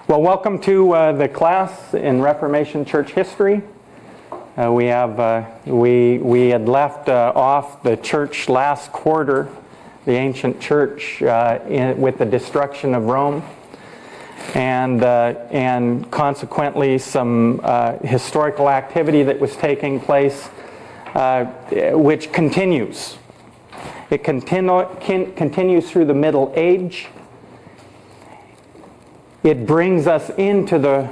Well, welcome to the class in Reformation Church history. We had left off the church last quarter, the ancient church, with the destruction of Rome, and consequently some historical activity that was taking place, which continues. It continues through the Middle Age. It brings us into the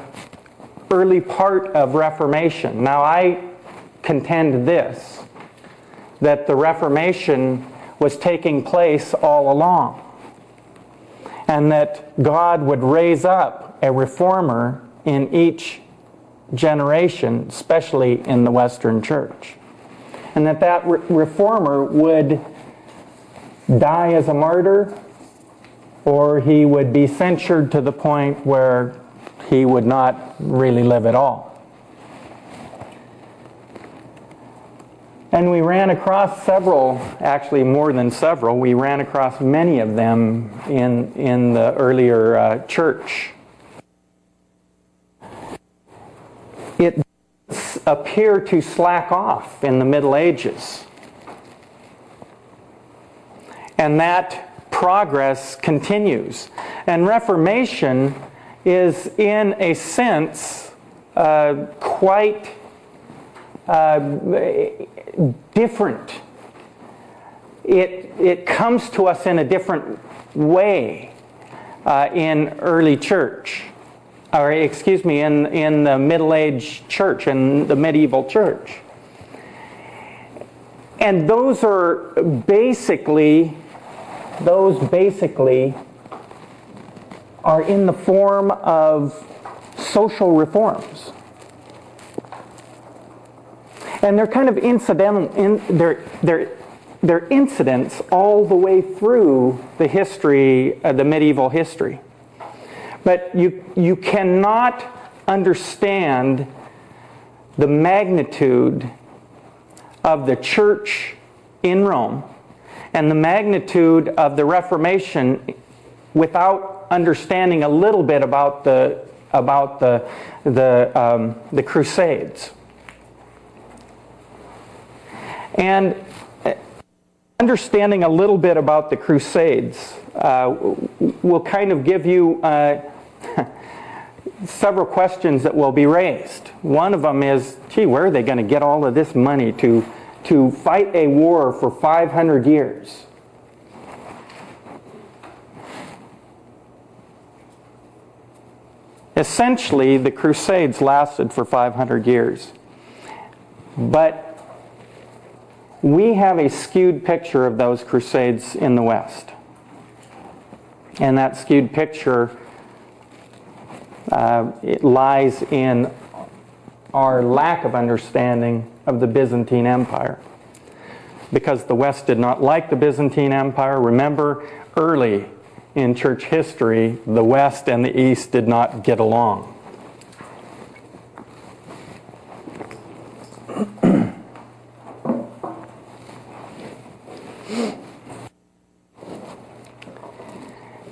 early part of Reformation. Now, I contend this, that the Reformation was taking place all along, and that God would raise up a reformer in each generation, especially in the Western Church, and that reformer would die as a martyr, or he would be censured to the point where he would not really live at all. And we ran across several, actually more than several, we ran across many of them in the earlier church. It does appear to slack off in the Middle Ages. And that progress continues. And Reformation is, in a sense, quite different. It comes to us in a different way in early church, or excuse me, in the Middle Age church, in the medieval church. And those basically are in the form of social reforms. And they're kind of incidental, they're incidents all the way through the history, the medieval history. But you cannot understand the magnitude of the church in Rome and the magnitude of the Reformation without understanding a little bit about the Crusades. And understanding a little bit about the Crusades will kind of give you several questions that will be raised. One of them is, gee, where are they going to get all of this money to fight a war for 500 years? Essentially, the Crusades lasted for 500 years. But we have a skewed picture of those Crusades in the West. And that skewed picture it lies in our lack of understanding of the Byzantine Empire. Because the West did not like the Byzantine Empire. Remember, early in church history, the West and the East did not get along.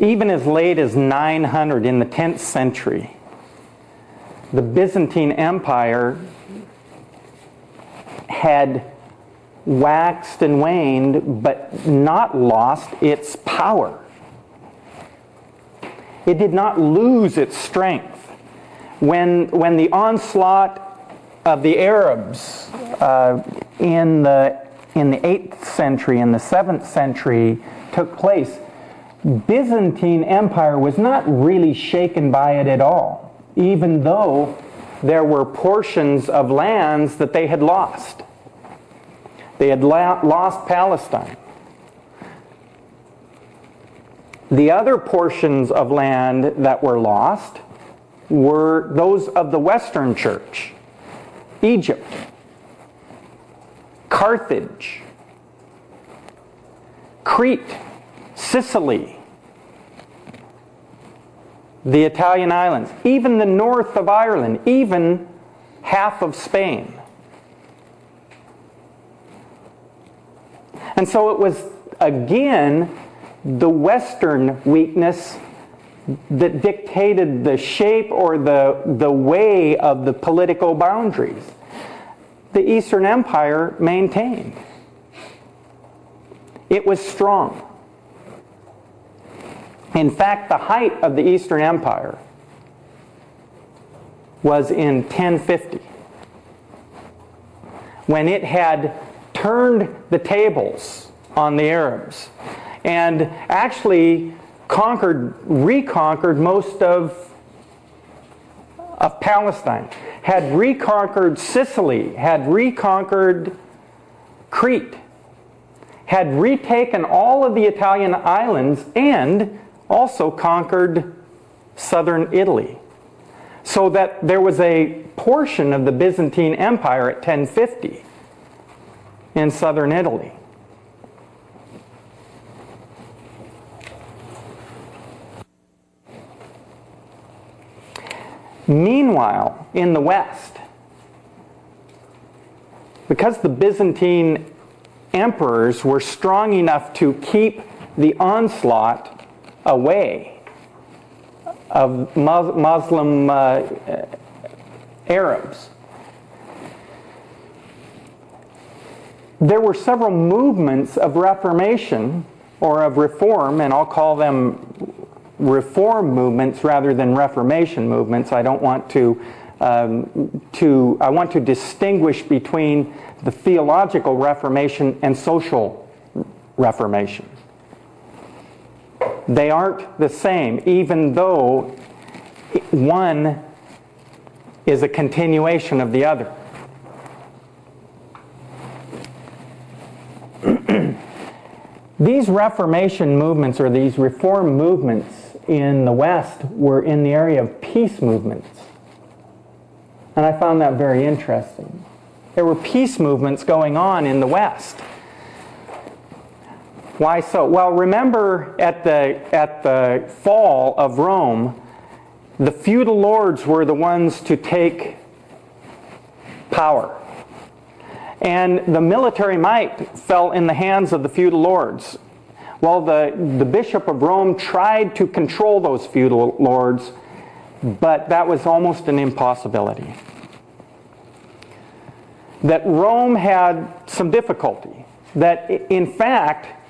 Even as late as 900 in the 10th century, the Byzantine Empire had waxed and waned, but not lost its power. It did not lose its strength. When the onslaught of the Arabs in the 8th century and the 7th century took place, Byzantine Empire was not really shaken by it at all, even though there were portions of lands that they had lost. They had lost Palestine. The other portions of land that were lost were those of the Western Church. Egypt, Carthage, Crete, Sicily, the Italian islands, even the north of Ireland, even half of Spain. And so it was, again, the Western weakness that dictated the shape or the way of the political boundaries. The Eastern Empire maintained. It was strong. In fact, the height of the Eastern Empire was in 1050, when it had turned the tables on the Arabs and actually reconquered most of Palestine, had reconquered Sicily, had reconquered Crete, had retaken all of the Italian islands, and also conquered southern Italy. So that there was a portion of the Byzantine Empire at 1050 in southern Italy. Meanwhile, in the West, because the Byzantine emperors were strong enough to keep the onslaught away of Muslim Arabs, there were several movements of Reformation or of reform, and I'll call them reform movements rather than Reformation movements. I don't want I want to distinguish between the theological Reformation and social Reformation. They aren't the same, even though one is a continuation of the other. These Reformation movements, or these reform movements in the West, were in the area of peace movements. And I found that very interesting. There were peace movements going on in the West. Why so? Well, remember at the fall of Rome, the feudal lords were the ones to take power. And the military might fell in the hands of the feudal lords. Well, the Bishop of Rome tried to control those feudal lords, but that was almost an impossibility. That Rome had some difficulty. That in fact,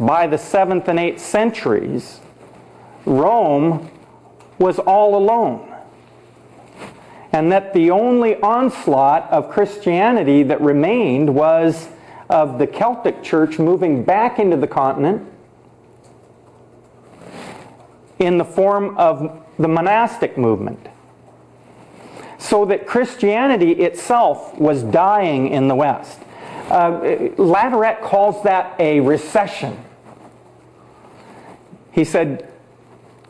by the 7th and 8th centuries, Rome was all alone. And that the only onslaught of Christianity that remained was of the Celtic Church moving back into the continent in the form of the monastic movement. So that Christianity itself was dying in the West. Latourette calls that a recession. He said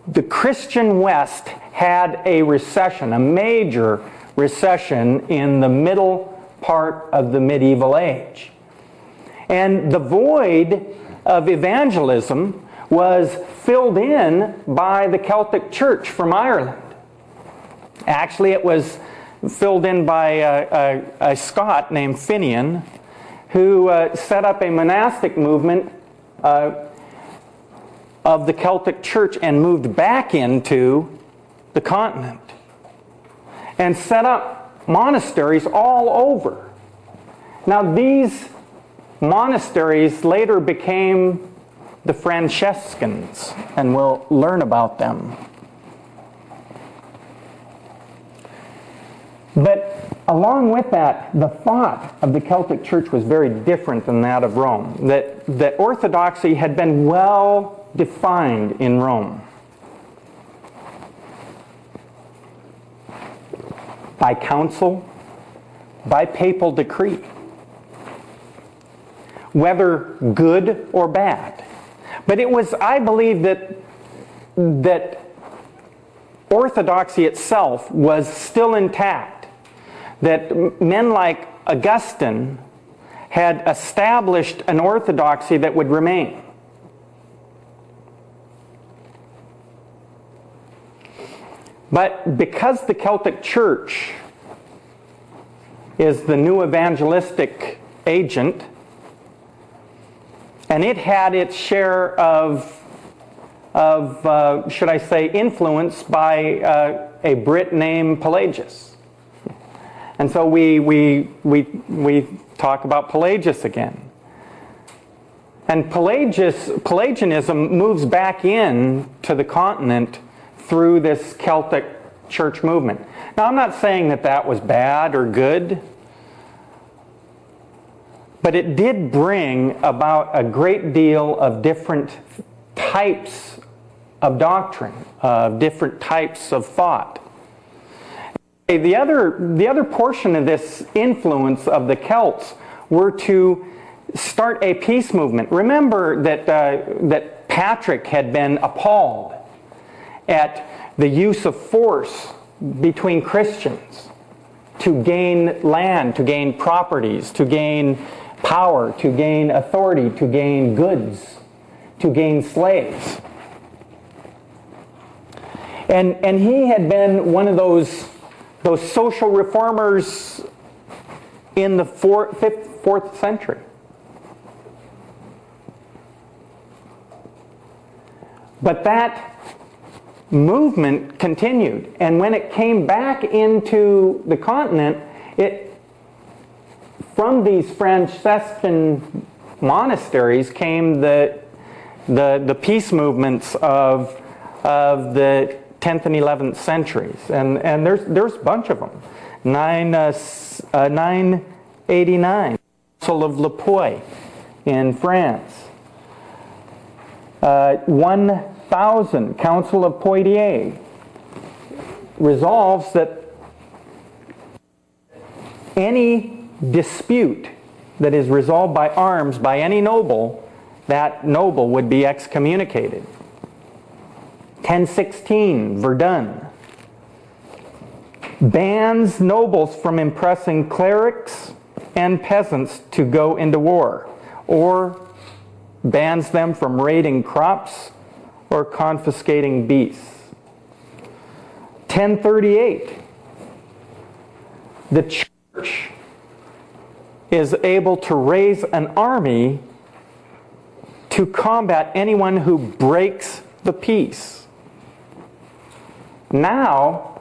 the Christian West had a recession, a major recession in the middle part of the medieval age. And the void of evangelism was filled in by the Celtic Church from Ireland. Actually, it was filled in by a Scot named Finian, who set up a monastic movement of the Celtic Church and moved back into the continent and set up monasteries all over. Now, these monasteries later became the Franciscans, and we'll learn about them. But along with that, the thought of the Celtic Church was very different than that of Rome. That orthodoxy had been well defined in Rome by council, by papal decree, whether good or bad. But it was, I believe, that orthodoxy itself was still intact. That men like Augustine had established an orthodoxy that would remain. But because the Celtic Church is the new evangelistic agent, and it had its share of should I say, influence by a Brit named Pelagius. And so we talk about Pelagius again. And Pelagianism moves back in to the continent through this Celtic church movement. Now, I'm not saying that that was bad or good, but it did bring about a great deal of different types of doctrine, different types of thought. The other portion of this influence of the Celts were to start a peace movement. Remember that Patrick had been appalled at the use of force between Christians to gain land, to gain properties, to gain power, to gain authority, to gain goods, to gain slaves. And he had been one of those social reformers in the 4th century. But that movement continued, and when it came back into the continent, from these Franciscan monasteries came the peace movements of the 10th and 11th centuries, and there's a bunch of them. 989, Council of Lepoix in France. 1000, Council of Poitiers, resolves that any dispute that is resolved by arms by any noble, that noble would be excommunicated. 1016, Verdun, bans nobles from impressing clerics and peasants to go into war, or bans them from raiding crops or confiscating beasts. 1038, the church is able to raise an army to combat anyone who breaks the peace. Now,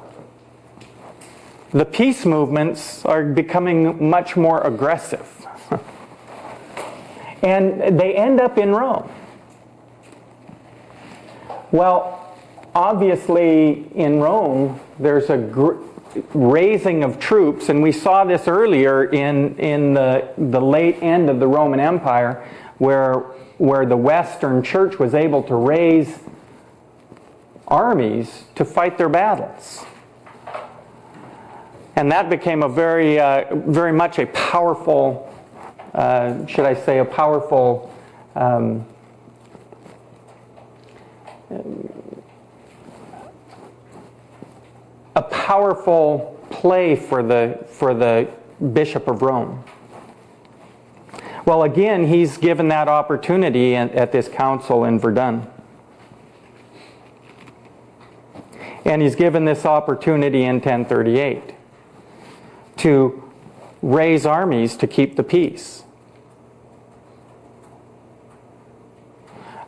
the peace movements are becoming much more aggressive. And they end up in Rome. Well, obviously in Rome there's a raising of troops, and we saw this earlier in the late end of the Roman Empire, where the Western Church was able to raise armies to fight their battles. And that became a very much a powerful, should I say, a powerful play for the Bishop of Rome. Well, again, he's given that opportunity at this council in Verdun. And he's given this opportunity in 1038 to raise armies to keep the peace.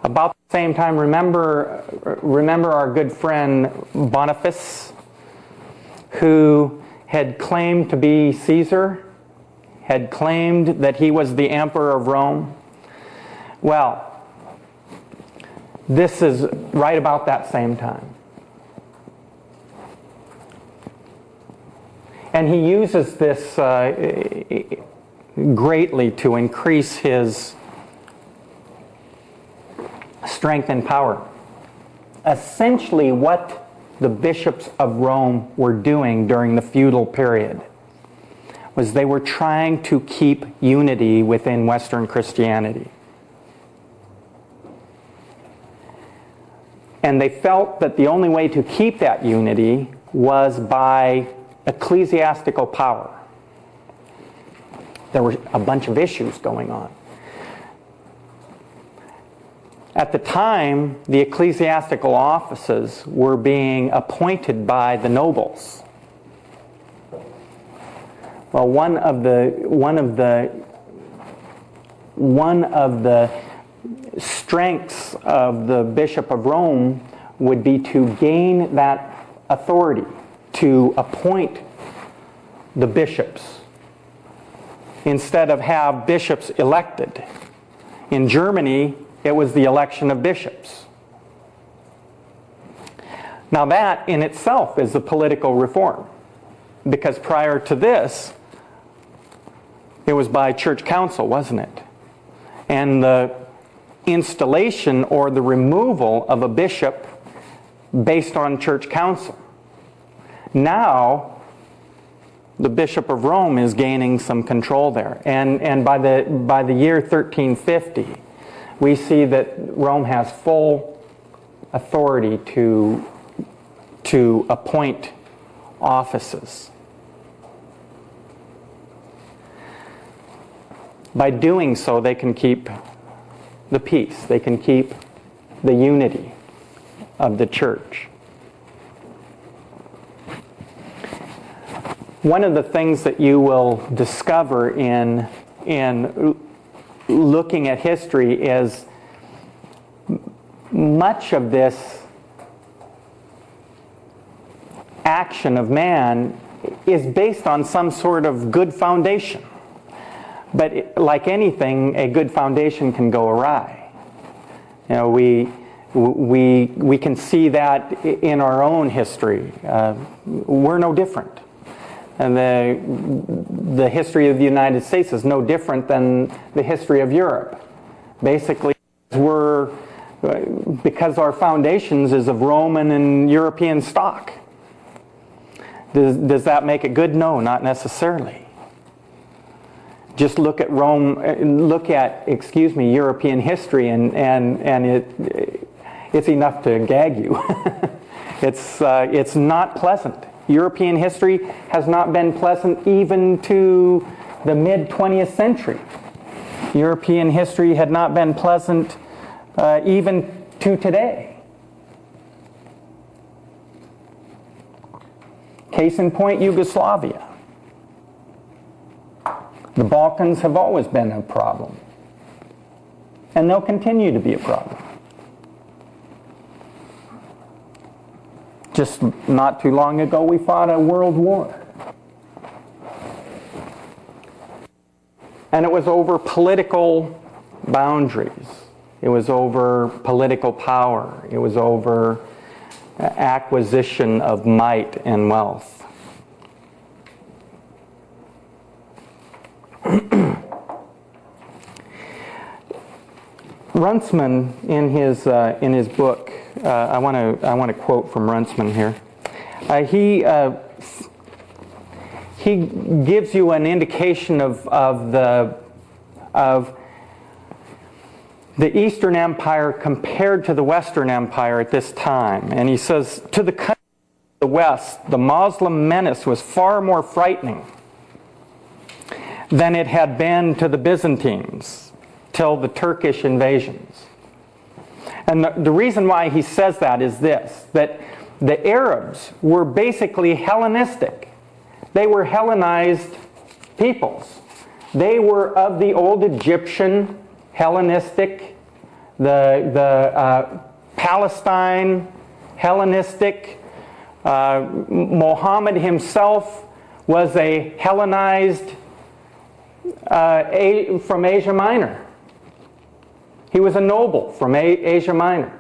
About the same time, remember our good friend Boniface, who had claimed to be Caesar, had claimed that he was the emperor of Rome. Well, this is right about that same time. And he uses this greatly to increase his strength and power. Essentially, what the bishops of Rome were doing during the feudal period was they were trying to keep unity within Western Christianity. And they felt that the only way to keep that unity was by ecclesiastical power. There were a bunch of issues going on. At the time, the ecclesiastical offices were being appointed by the nobles. Well, one of the strengths of the Bishop of Rome would be to gain that authority, to appoint the bishops, instead of have bishops elected. In Germany, it was the election of bishops. Now that in itself is a political reform, because prior to this, it was by church council, wasn't it? And the installation or the removal of a bishop based on church council. Now, the Bishop of Rome is gaining some control there. And by the year 1350, we see that Rome has full authority to appoint offices. By doing so, they can keep the peace. They can keep the unity of the church. One of the things that you will discover in looking at history is much of this action of man is based on some sort of good foundation. But like anything, a good foundation can go awry. You know, we can see that in our own history. We're no different. And the history of the United States is no different than the history of Europe. Basically, because our foundations is of Roman and European stock. Does that make it good? No, not necessarily. Just look at European history, and it's enough to gag you. It's not pleasant. European history has not been pleasant even to the mid-20th century. European history had not been pleasant even to today. Case in point, Yugoslavia. The Balkans have always been a problem, and they'll continue to be a problem. Just not too long ago, we fought a world war. And it was over political boundaries. It was over political power. It was over acquisition of might and wealth. Runciman, in his book, I want to quote from Runciman here. He gives you an indication of the Eastern Empire compared to the Western Empire at this time, and he says, to the country of the West, the Muslim menace was far more frightening than it had been to the Byzantines till the Turkish invasions. And the reason why he says that is this, that the Arabs were basically Hellenistic. They were Hellenized peoples. They were of the old Egyptian, Hellenistic, the Palestine, Hellenistic. Muhammad himself was a Hellenized from Asia Minor. He was a noble from Asia Minor.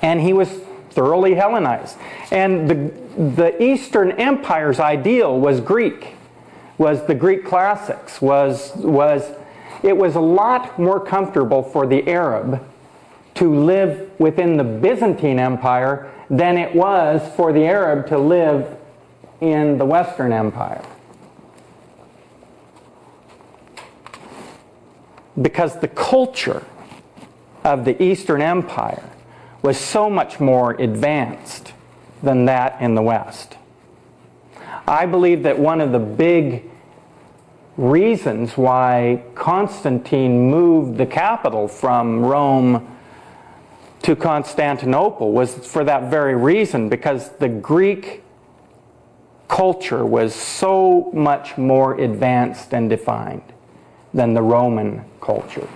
And he was thoroughly Hellenized. And the Eastern Empire's ideal was Greek, was the Greek classics, it was a lot more comfortable for the Arab to live within the Byzantine Empire than it was for the Arab to live in the Western Empire. Because the culture of the Eastern Empire was so much more advanced than that in the West. I believe that one of the big reasons why Constantine moved the capital from Rome to Constantinople was for that very reason, because the Greek culture was so much more advanced and defined than the Roman culture.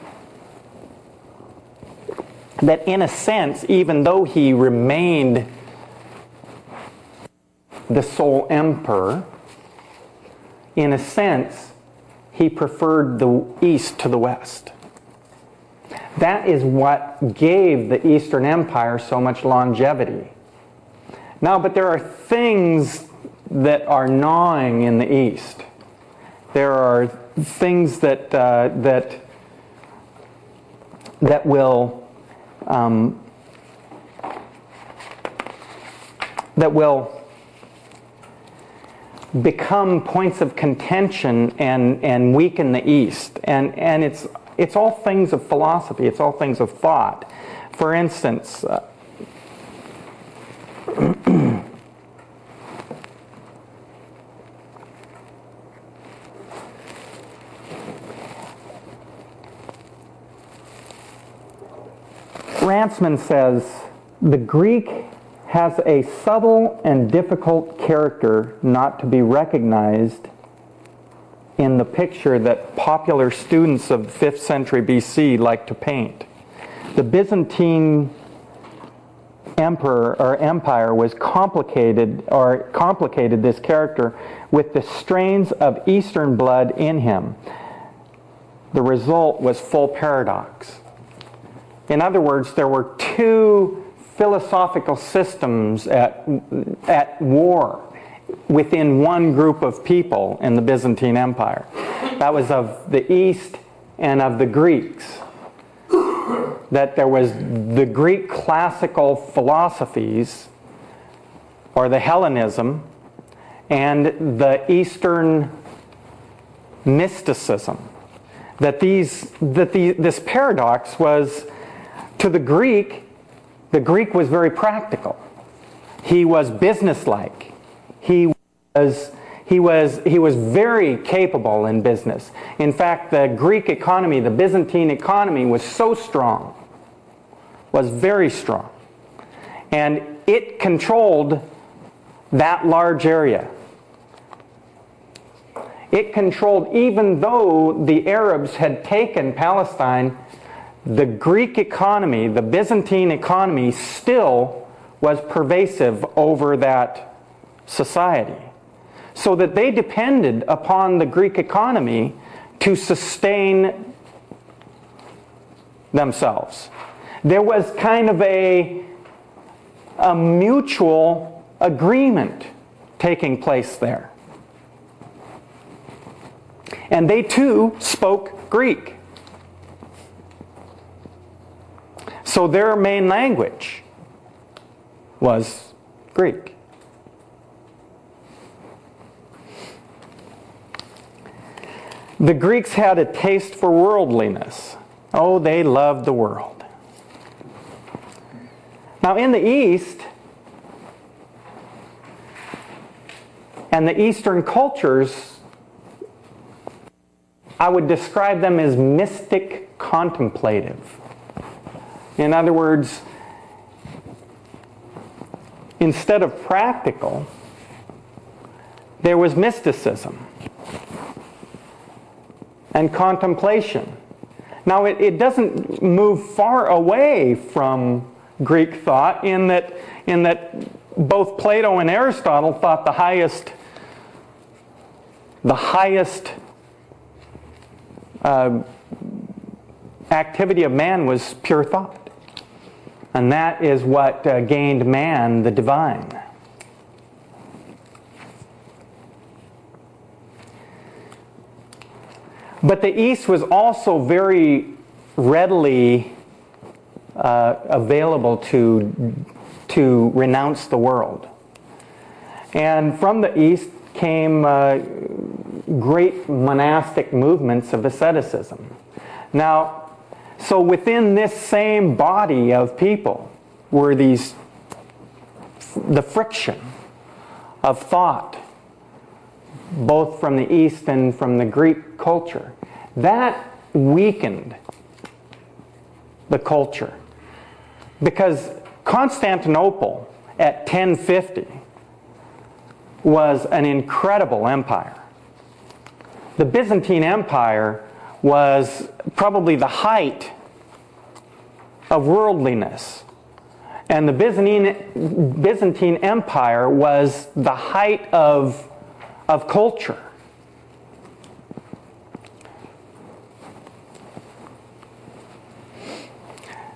that in a sense, even though he remained the sole emperor, in a sense, he preferred the East to the West. That is what gave the Eastern Empire so much longevity. Now, but there are things that are gnawing in the East. There are things that will become points of contention and weaken the East. And it's all things of philosophy. It's all things of thought. For instance, Ransman says, the Greek has a subtle and difficult character not to be recognized in the picture that popular students of the 5th century BC like to paint. The Byzantine empire was complicated this character with the strains of Eastern blood in him. The result was full paradox. In other words, there were two philosophical systems at war within one group of people in the Byzantine Empire. That was of the East and of the Greeks. That there was the Greek classical philosophies, or the Hellenism, and the Eastern mysticism. This paradox was, to the Greek was very practical. He was businesslike. He was very capable in business. In fact, the Greek economy, the Byzantine economy, was so strong, was very strong. And it controlled that large area. It controlled, even though the Arabs had taken Palestine, the Greek economy, the Byzantine economy, still was pervasive over that society. So that they depended upon the Greek economy to sustain themselves. There was kind of a mutual agreement taking place there. And they too spoke Greek. So their main language was Greek. The Greeks had a taste for worldliness. Oh, they loved the world. Now in the East, and the Eastern cultures, I would describe them as mystic contemplative. In other words, instead of practical, there was mysticism and contemplation. Now it doesn't move far away from Greek thought in that both Plato and Aristotle thought the highest activity of man was pure thought. And that is what gained man the divine. But the East was also very readily available to renounce the world. And from the East came great monastic movements of asceticism. Now, so within this same body of people were the friction of thought, both from the East and from the Greek culture. That weakened the culture. Because Constantinople at 1050 was an incredible empire. The Byzantine Empire was probably the height of worldliness. And the Byzantine Empire was the height of culture.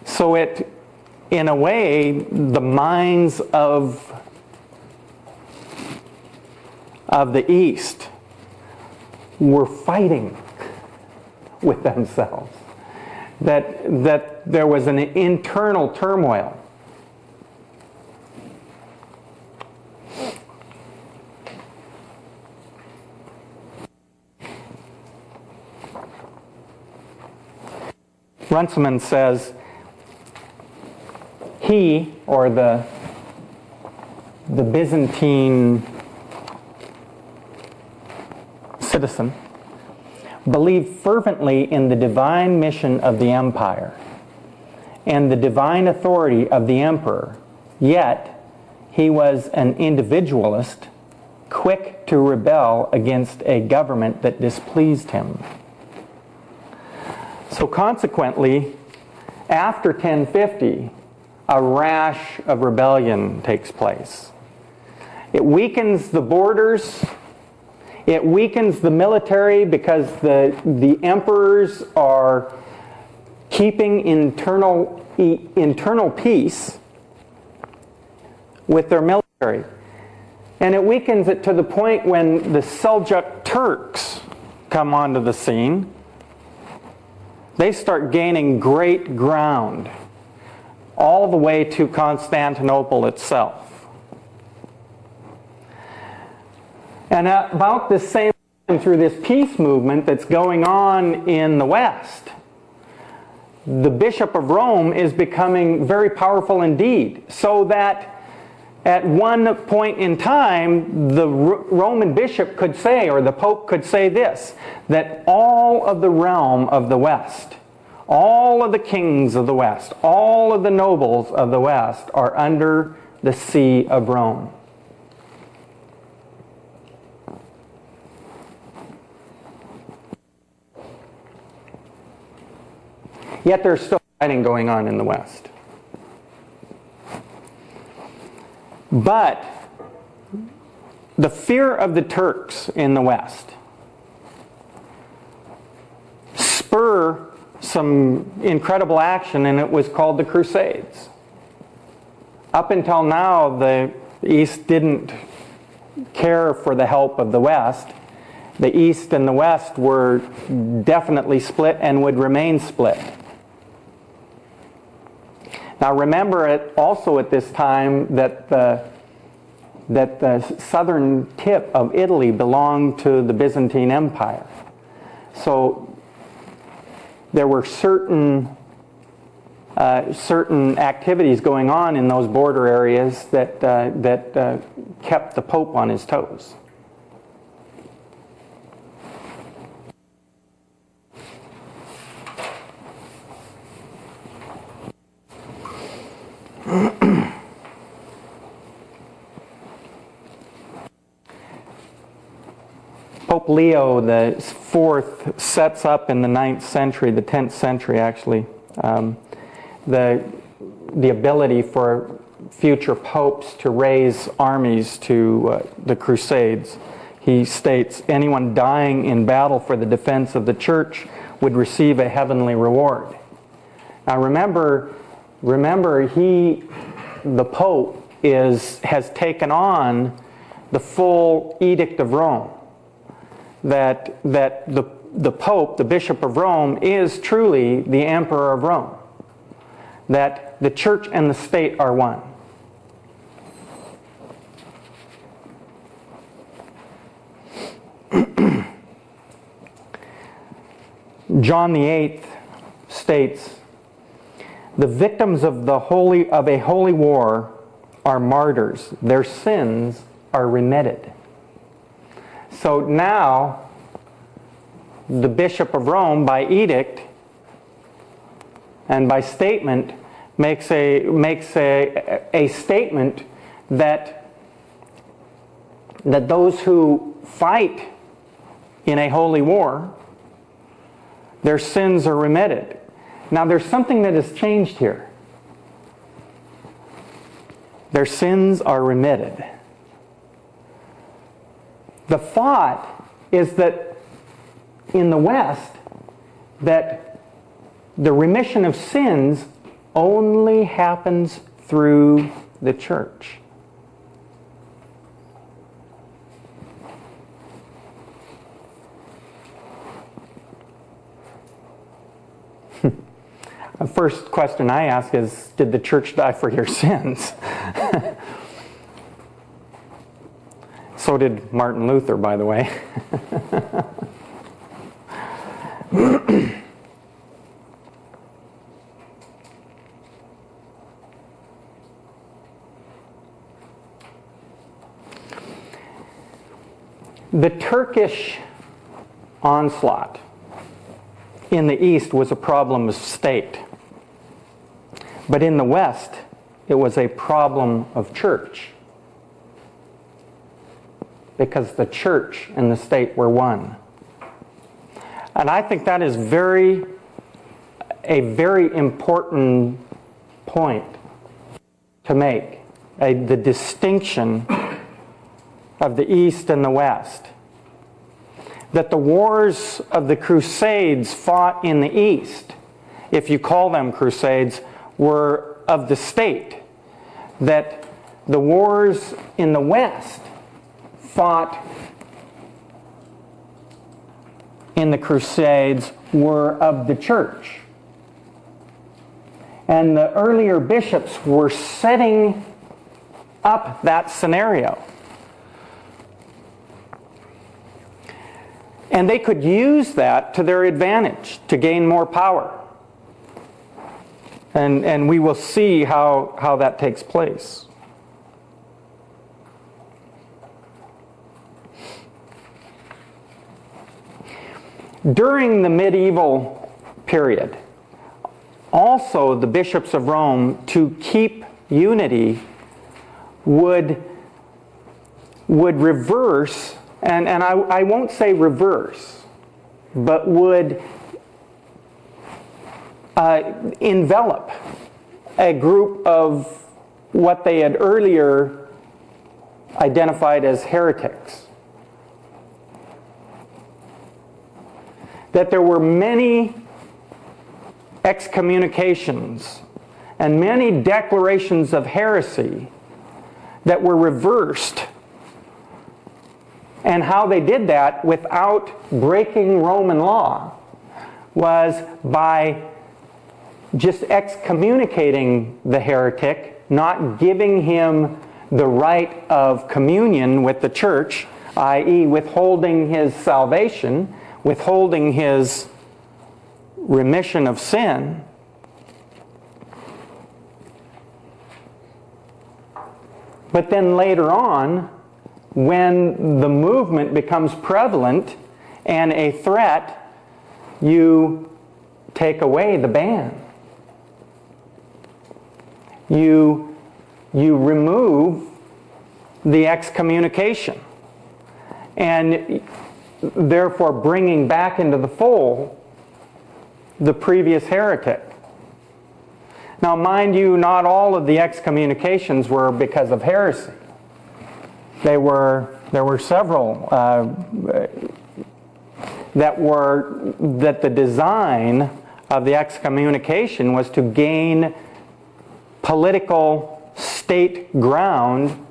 So it, in a way, the minds of the East were fighting with themselves. That there was an internal turmoil. Runciman says, he, or the Byzantine citizen, believed fervently in the divine mission of the empire and the divine authority of the emperor, yet he was an individualist, quick to rebel against a government that displeased him. So consequently, after 1050, a rash of rebellion takes place. It weakens the borders. It weakens the military because the emperors are keeping internal peace with their military. And it weakens it to the point when the Seljuk Turks come onto the scene. They start gaining great ground all the way to Constantinople itself. And about the same time, through this peace movement that's going on in the West, the Bishop of Rome is becoming very powerful indeed, so that at one point in time, the Roman bishop could say, or the Pope could say this, that all of the realm of the West, all of the kings of the West, all of the nobles of the West are under the see of Rome. Yet there's still fighting going on in the West. But the fear of the Turks in the West spur some incredible action, and it was called the Crusades. Up until now, the East didn't care for the help of the West. The East and the West were definitely split and would remain split. Now remember it also at this time that the southern tip of Italy belonged to the Byzantine Empire. So there were certain activities going on in those border areas that kept the Pope on his toes. Pope Leo the IV sets up in the 9th century, the 10th century actually, the ability for future popes to raise armies to the Crusades. He states, anyone dying in battle for the defense of the church would receive a heavenly reward. Now remember, the Pope has taken on the full Edict of Rome. That the Pope, the Bishop of Rome, is truly the Emperor of Rome. That the church and the state are one. John VIII states, the victims of a holy war are martyrs. Their sins are remitted. So now, the Bishop of Rome, by edict and by statement, makes a statement that those who fight in a holy war, their sins are remitted. Now there's something that has changed here. Their sins are remitted. The thought is that in the West, that the remission of sins only happens through the church. The first question I ask is, did the church die for your sins? So did Martin Luther, by the way. The Turkish onslaught in the East was a problem of state. But in the West, it was a problem of church. Because the church and the state were one. And I think that is a very important point to make. The distinction of the East and the West. That the wars of the Crusades fought in the East, if you call them Crusades, were of the state. That the wars in the West fought in the Crusades were of the church. And the earlier bishops were setting up that scenario. And they could use that to their advantage to gain more power. And we will see how that takes place. During the medieval period, also the bishops of Rome, to keep unity, would reverse, and I won't say reverse, but would envelop a group of what they had earlier identified as heretics. That there were many excommunications and many declarations of heresy that were reversed. And how they did that without breaking Roman law was by just excommunicating the heretic, not giving him the right of communion with the church, i.e. withholding his salvation, withholding his remission of sin. But then later on, when the movement becomes prevalent and a threat, you take away the ban. You remove the excommunication. And therefore bringing back into the fold the previous heretic. Now mind you, not all of the excommunications were because of heresy. There were several that the design of the excommunication was to gain political state ground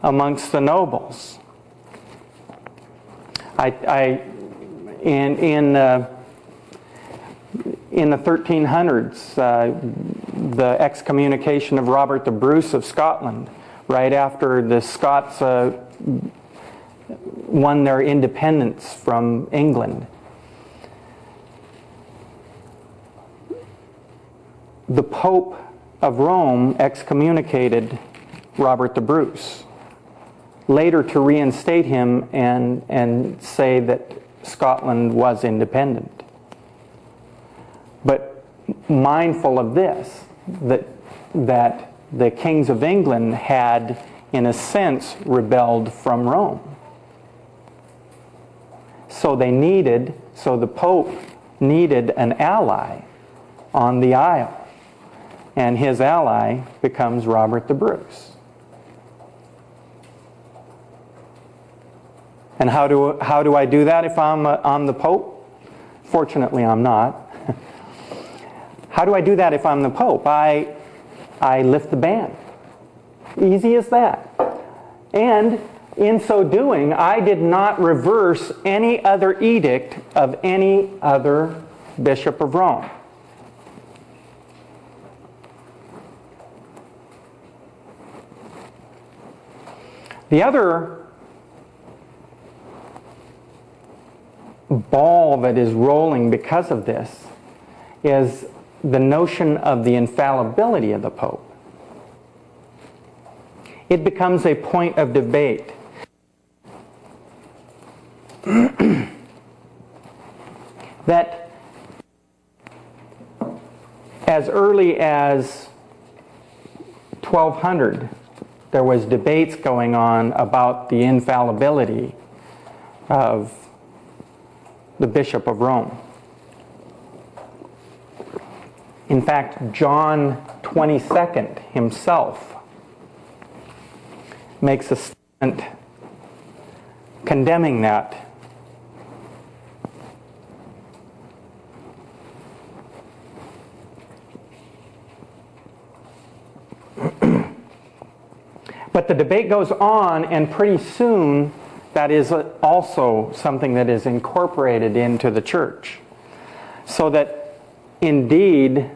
amongst the nobles. In the 1300s, the excommunication of Robert the Bruce of Scotland, right after the Scots won their independence from England. The Pope of Rome excommunicated Robert the Bruce, later to reinstate him and say that Scotland was independent. But mindful of this, that the kings of England had, in a sense, rebelled from Rome. So the Pope needed an ally on the aisle. And his ally becomes Robert the Bruce. And how do I do that if I'm the Pope? Fortunately, I'm not. How do I do that if I'm the Pope? I lift the ban. Easy as that. And in so doing, I did not reverse any other edict of any other bishop of Rome. The other ball that is rolling because of this is the notion of the infallibility of the Pope. It becomes a point of debate. That as early as 1200, there was debates going on about the infallibility of the Bishop of Rome. In fact, John 22nd himself makes a statement condemning that. But the debate goes on, and pretty soon that is also something that is incorporated into the church. So that indeed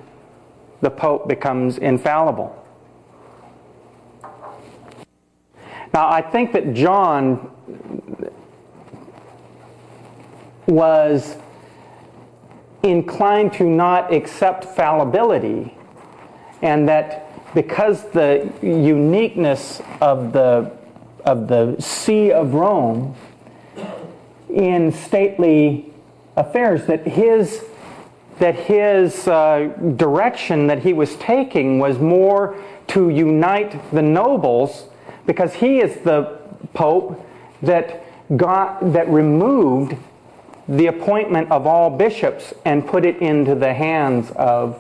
the Pope becomes infallible. Now, I think that John was inclined to not accept fallibility, and that because the uniqueness of the See of Rome in stately affairs, that his direction that he was taking was more to unite the nobles, because he is the Pope that removed the appointment of all bishops and put it into the hands of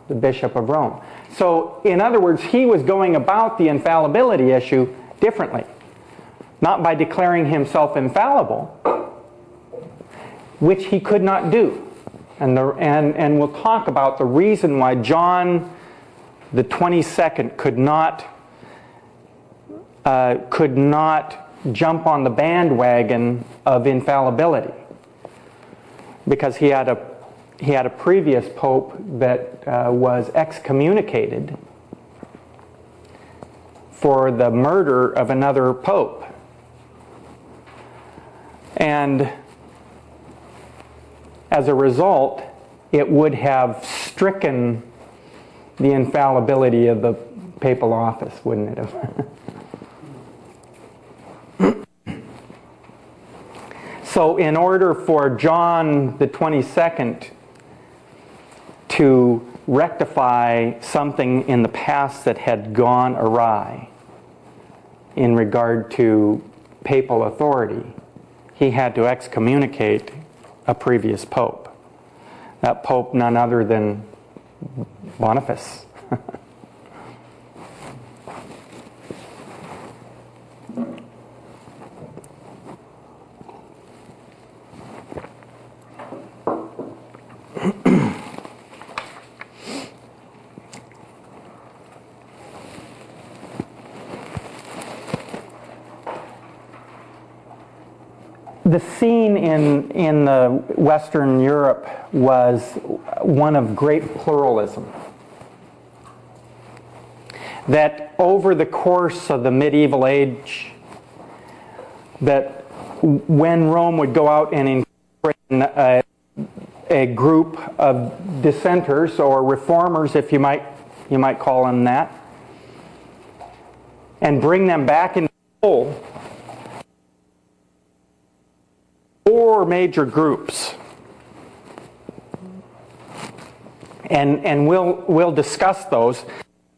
the Bishop of Rome. So, in other words, he was going about the infallibility issue differently. Not by declaring himself infallible, which he could not do. And we'll talk about the reason why John the 22nd could not jump on the bandwagon of infallibility, because he had a previous pope that was excommunicated for the murder of another pope. And as a result, it would have stricken the infallibility of the papal office, wouldn't it have? So in order for John the 22nd to rectify something in the past that had gone awry in regard to papal authority, he had to excommunicate a previous pope. That pope, none other than Boniface. The scene in Western Europe was one of great pluralism. That over the course of the medieval age, that when Rome would go out and incorporate a group of dissenters or reformers, if you might call them that, and bring them back into the fold, four major groups, and we'll discuss those.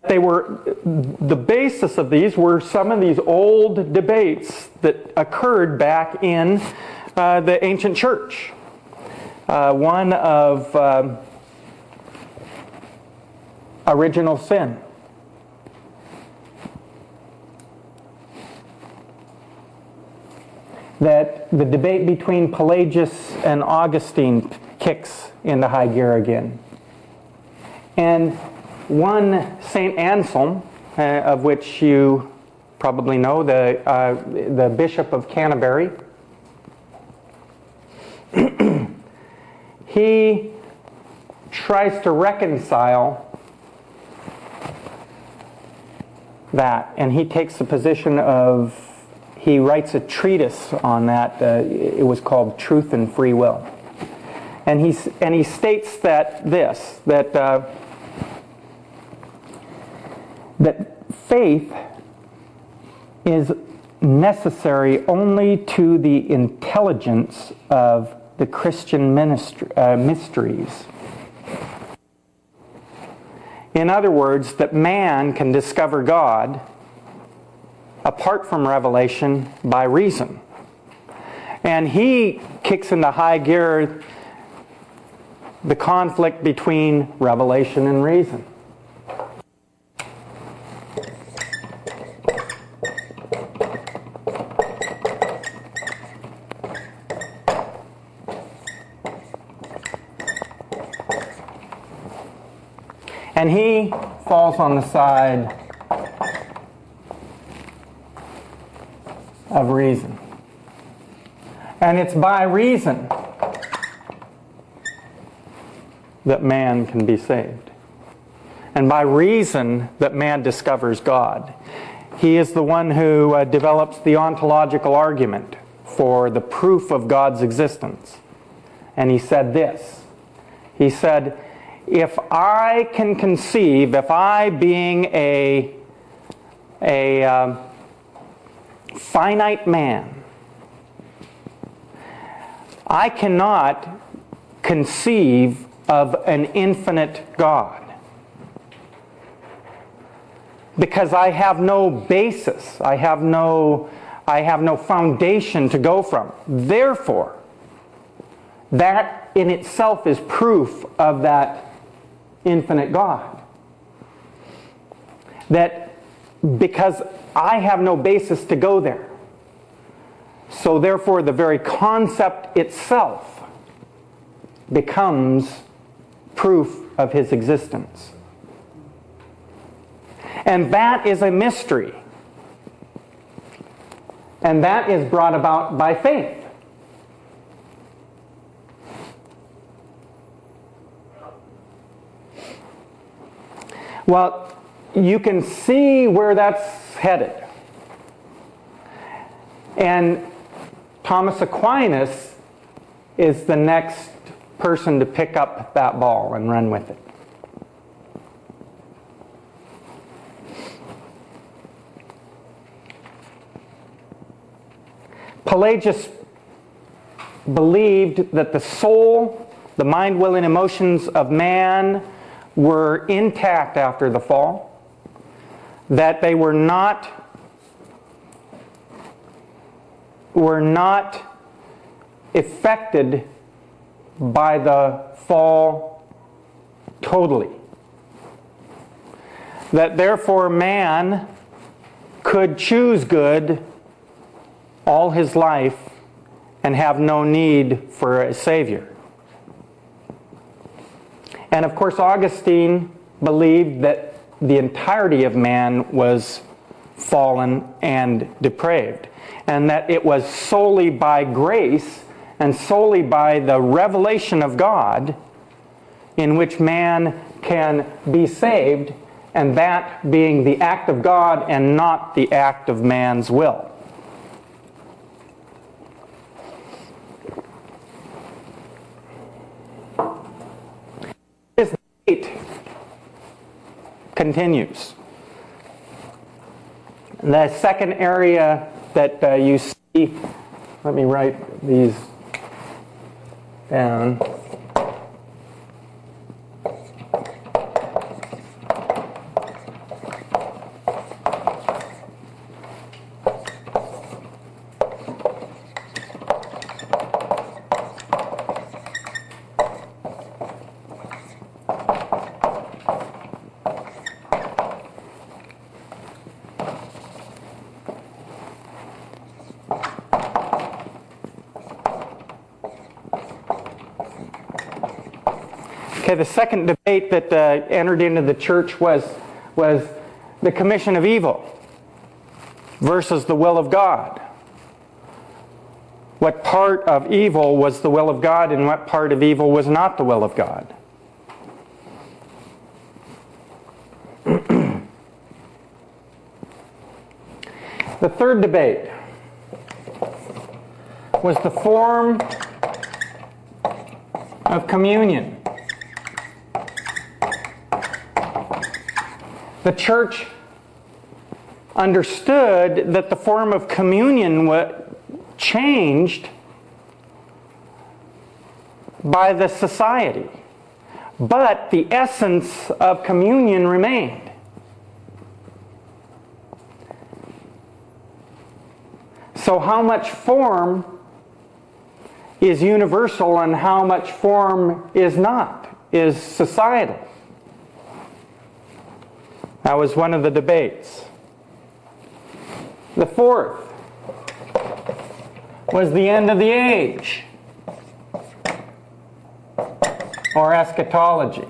They were, the basis of these were some of these old debates that occurred back in the ancient church. one of original sin. That the debate between Pelagius and Augustine kicks into high gear again. And one St. Anselm, of which you probably know, the Bishop of Canterbury, he tries to reconcile that, and he takes the position of, he writes a treatise on that. It was called Truth and Free Will, and he states that that faith is necessary only to the intelligence of the Christian mysteries. In other words, that man can discover God apart from revelation by reason. And he kicks into high gear the conflict between revelation and reason. And he falls on the side of reason. And it's by reason that man can be saved. And by reason that man discovers God. He is the one who develops the ontological argument for the proof of God's existence. And he said this. He said, if I can conceive, if I being a finite man, I cannot conceive of an infinite God because I have no basis, I have no foundation to go from. Therefore, that in itself is proof of that infinite God. That because I have no basis to go there, so therefore the very concept itself becomes proof of his existence. And that is a mystery. And that is brought about by faith. Well, you can see where that's headed. And Thomas Aquinas is the next person to pick up that ball and run with it. Pelagius believed that the soul, the mind, will, and emotions of man were intact after the fall, that they were not affected by the fall totally. That therefore man could choose good all his life and have no need for a Savior. And of course Augustine believed that the entirety of man was fallen and depraved, and that it was solely by grace and solely by the revelation of God in which man can be saved, and that being the act of God and not the act of man's will. This debate continues. The second area that you see, let me write these down. Okay, the second debate that entered into the church was the commission of evil versus the will of God. What part of evil was the will of God and what part of evil was not the will of God? The third debate was the form of communion. The church understood that the form of communion changed by the society, but the essence of communion remained. So how much form is universal and how much form is not, is societal? That was one of the debates. The fourth was the end of the age, or eschatology.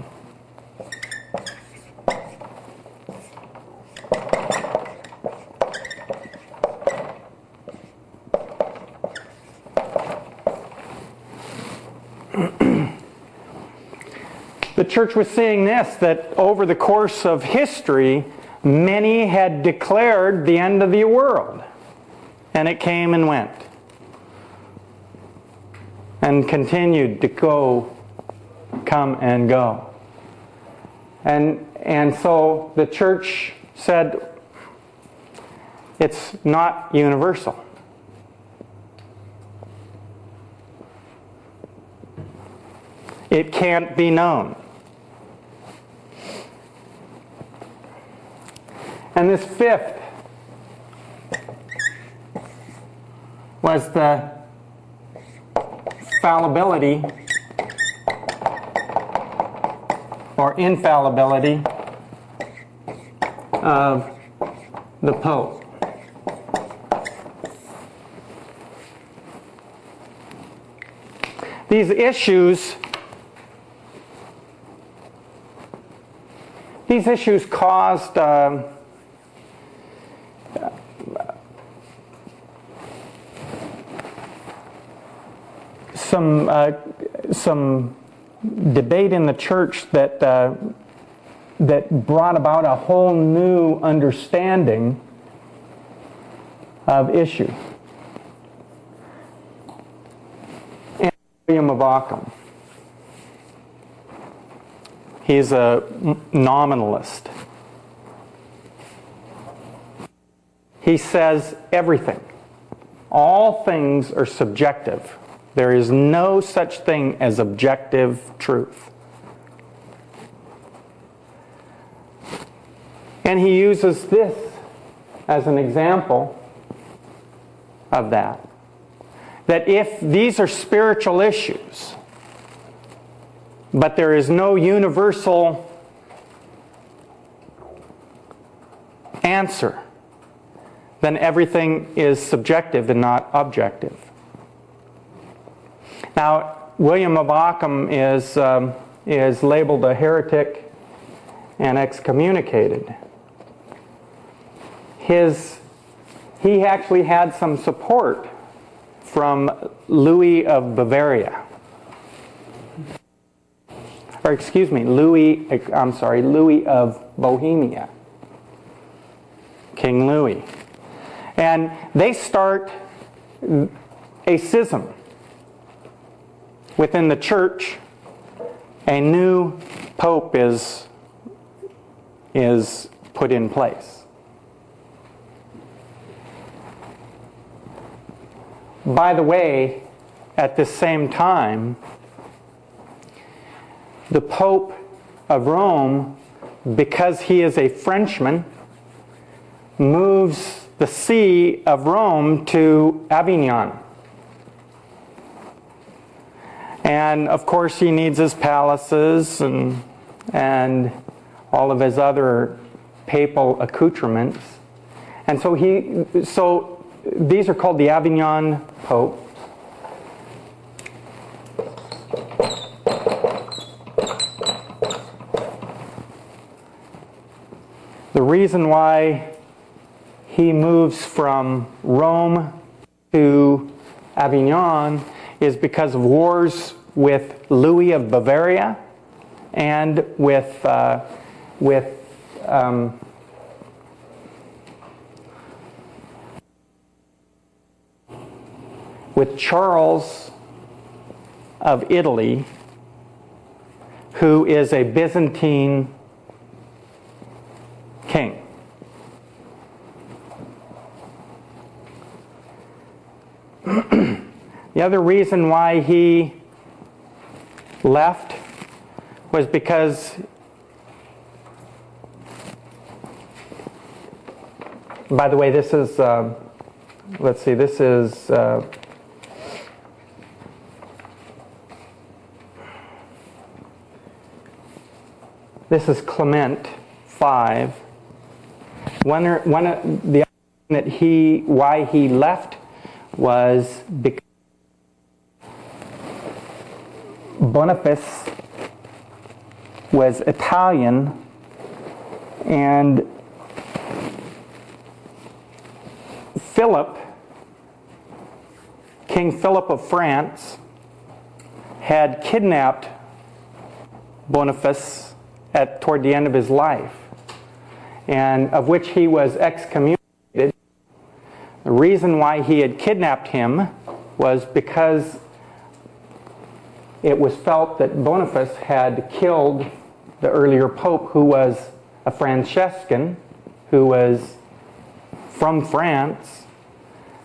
The church was seeing this, that over the course of history, many had declared the end of the world. And it came and went. And continued to come and go. And so the church said, it's not universal. It can't be known. And this fifth was the fallibility or infallibility of the Pope. These issues caused some debate in the church that brought about a whole new understanding of issue. And William of Ockham. He's a nominalist. He says everything, all things are subjective. There is no such thing as objective truth. And he uses this as an example of that. That if these are spiritual issues, but there is no universal answer, then everything is subjective and not objective. Now, William of Ockham is labeled a heretic and excommunicated. He actually had some support from Louis of Bavaria. Or excuse me, Louis of Bohemia. King Louis. And they start a schism within the church. A new pope is put in place. By the way, at the same time, the Pope of Rome, because he is a Frenchman, moves the see of Rome to Avignon. And of course he needs his palaces and all of his other papal accoutrements. And so these are called the Avignon Popes. reason why he moves from Rome to Avignon is because of wars with Louis of Bavaria and with Charles of Italy, who is a Byzantine king. The other reason why he left was because, by the way, this is, let's see, this is Clement 5. One of the that why he left was because Boniface was Italian, and King Philip of France, had kidnapped Boniface toward the end of his life, and of which he was excommunicated. The reason why he had kidnapped him was because it was felt that Boniface had killed the earlier pope, who was a Franciscan, who was from France,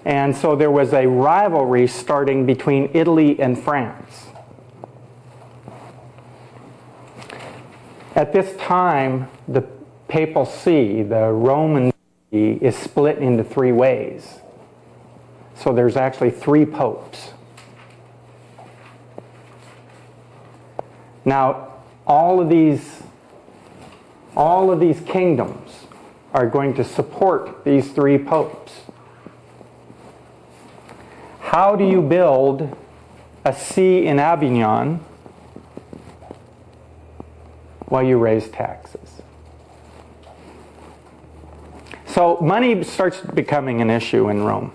and so there was a rivalry starting between Italy and France. At this time, the papal see, the Roman see, is split into three ways. So there's actually three popes. Now, all of these kingdoms are going to support these three popes. How do you build a see in Avignon? Well, you raise taxes. So money starts becoming an issue in Rome.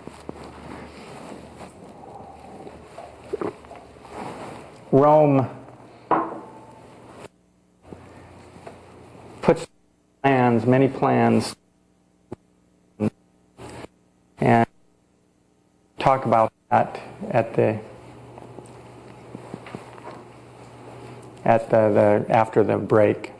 Rome puts many plans, and talk about that after the break.